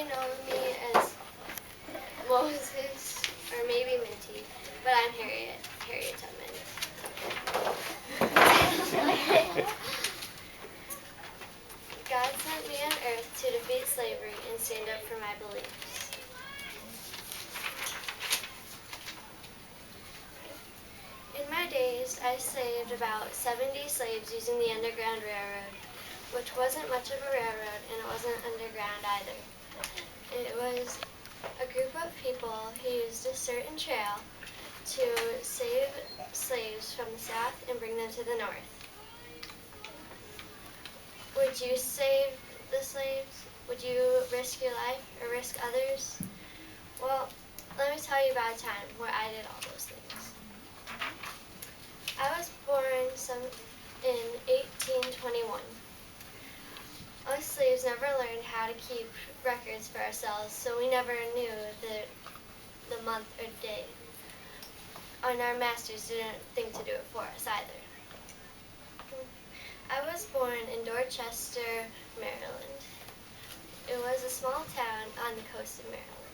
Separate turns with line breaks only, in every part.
may know me as Moses or maybe Minty, but I'm Harriet Tubman. God sent me on earth to defeat slavery and stand up for my beliefs. In my days, I saved about 70 slaves using the Underground Railroad, which wasn't much of a railroad and it wasn't underground either. It was a group of people who used a certain trail to save slaves from the south and bring them to the north. Would you save the slaves? Would you risk your life or risk others? Well, let me tell you about a time where I did all those things. I was born in 1821. Us slaves never learned how to keep records for ourselves, so we never knew the month or day. And our masters didn't think to do it for us either. I was born in Dorchester, Maryland. It was a small town on the coast of Maryland.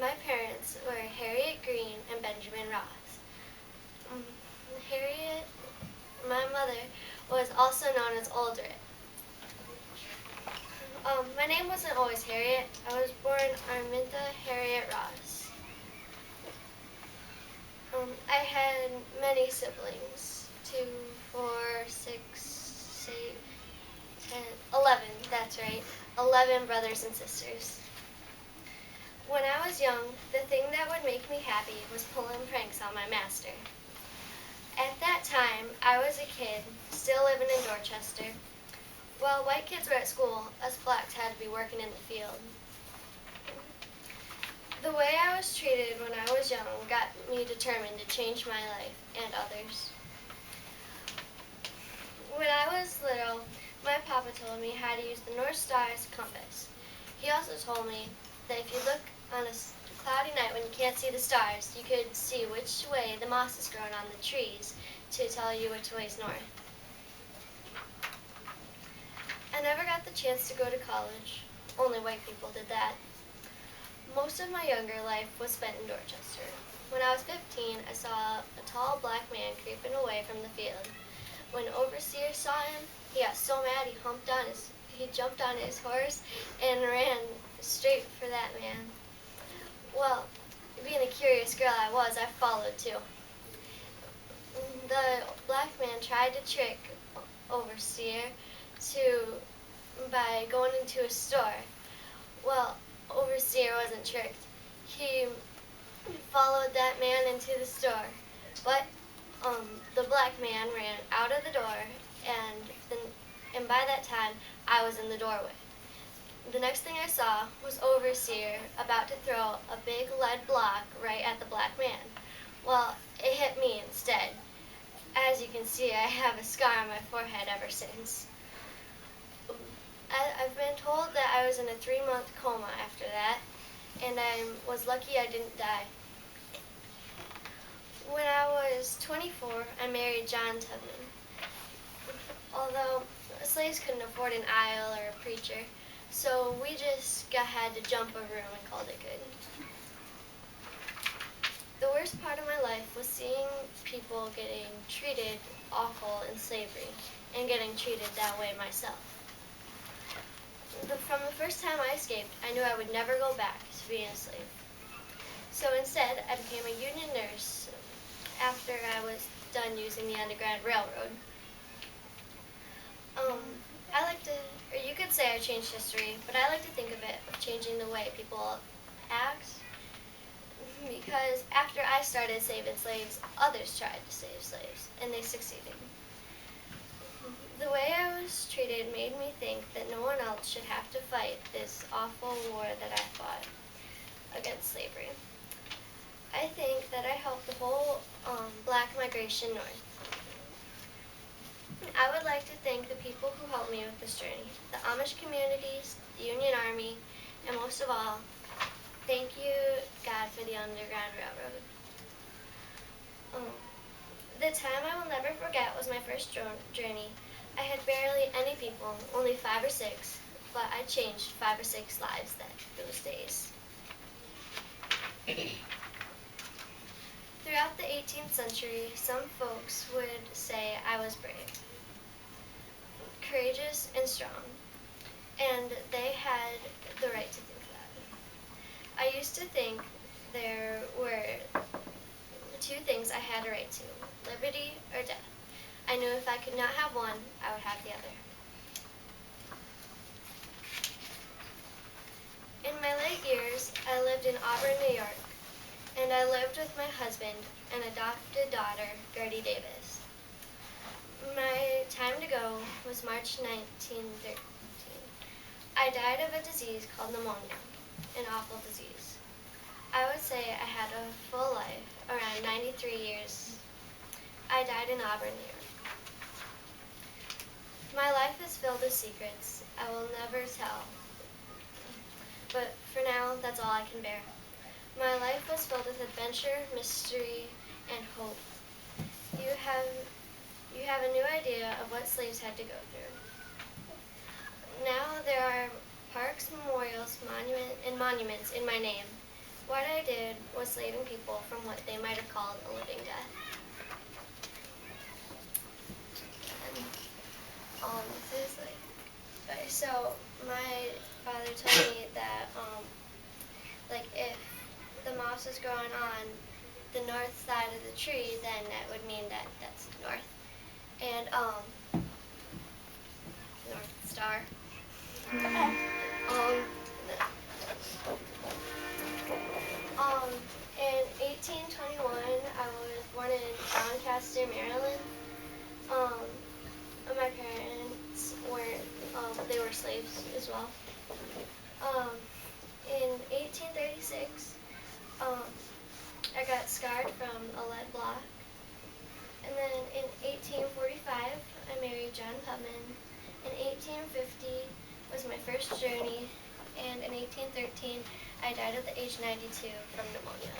My parents were Harriet Green and Benjamin Ross. Harriet, my mother, was also known as Aldred. My name wasn't always Harriet. I was born Arminta Harriet Ross. I had many siblings, 2, 4, 6, 8, 10, 11, that's right, 11 brothers and sisters. When I was young, the thing that would make me happy was pulling pranks on my master. At that time, I was a kid, still living in Dorchester. While white kids were at school, us blacks had to be working in the field. The way I was treated when I was young got me determined to change my life and others. When I was little, my papa told me how to use the North Star as a compass. He also told me that if you look on a cloudy night when you can't see the stars, you could see which way the moss is growing on the trees to tell you which way is north. I never got the chance to go to college. Only white people did that. Most of my younger life was spent in Dorchester. When I was 15, I saw a tall black man creeping away from the field. When overseer saw him, he got so mad he jumped on his horse and ran straight for that man. Well, being a curious girl I was, I followed too. The black man tried to trick overseer by going into a store. Well, overseer wasn't tricked. He followed that man into the store, but the black man ran out of the door, and by that time, I was in the doorway. The next thing I saw was overseer about to throw a big lead block right at the black man. Well, it hit me instead. As you can see, I have a scar on my forehead ever since. I've been told that I was in a 3-month coma after that, and I was lucky I didn't die. When I was 24, I married John Tubman. Although slaves couldn't afford an aisle or a preacher, so we just had to jump a room and called it good. The worst part of my life was seeing people getting treated awful in slavery and getting treated that way myself. From the first time I escaped, I knew I would never go back to being a slave. So instead, I became a union nurse after I was done using the Underground Railroad. I like to, or you could say I changed history, but I like to think of it of changing the way people act, because after I started saving slaves, others tried to save slaves, and they succeeded. The way I was treated made me think that no one else should have to fight this awful war that I fought against slavery. I think that I helped the whole black migration north. I would like to thank the people who helped me with this journey, the Amish communities, the Union Army, and most of all, thank you, God, for the Underground Railroad. The time I will never forget was my first journey. I had barely any people, only 5 or 6, but I changed 5 or 6 lives those days. Throughout the 18th century, some folks would say I was brave, courageous, and strong, and they had the right to think that. I used to think there were 2 things I had a right to, liberty or death. I knew if I could not have one, I would have the other. In my late years, I lived in Auburn, New York, and I lived with my husband and adopted daughter, Gertie Davis. My time to go was March 1913. I died of a disease called pneumonia, an awful disease. I would say I had a full life, around 93 years. I died in Auburn, New York. My life is filled with secrets I will never tell, but for now, that's all I can bear. My life was filled with adventure, mystery, and hope. You have a new idea of what slaves had to go through. Now there are parks, memorials, and monuments in my name. What I did was saving people from what they might have called a living death. And, this is okay, so my father told me that if the moss is growing on the north side of the tree, then that would mean that that's north. And North Star. um, um, in 1821, I was born in Doncaster, Maryland. My parents they were slaves as well. In 1836, I got scarred from a lead block. And then in 1845, I married John Tubman. In 1850 was my first journey, and in 1813, I died at the age 92 from pneumonia.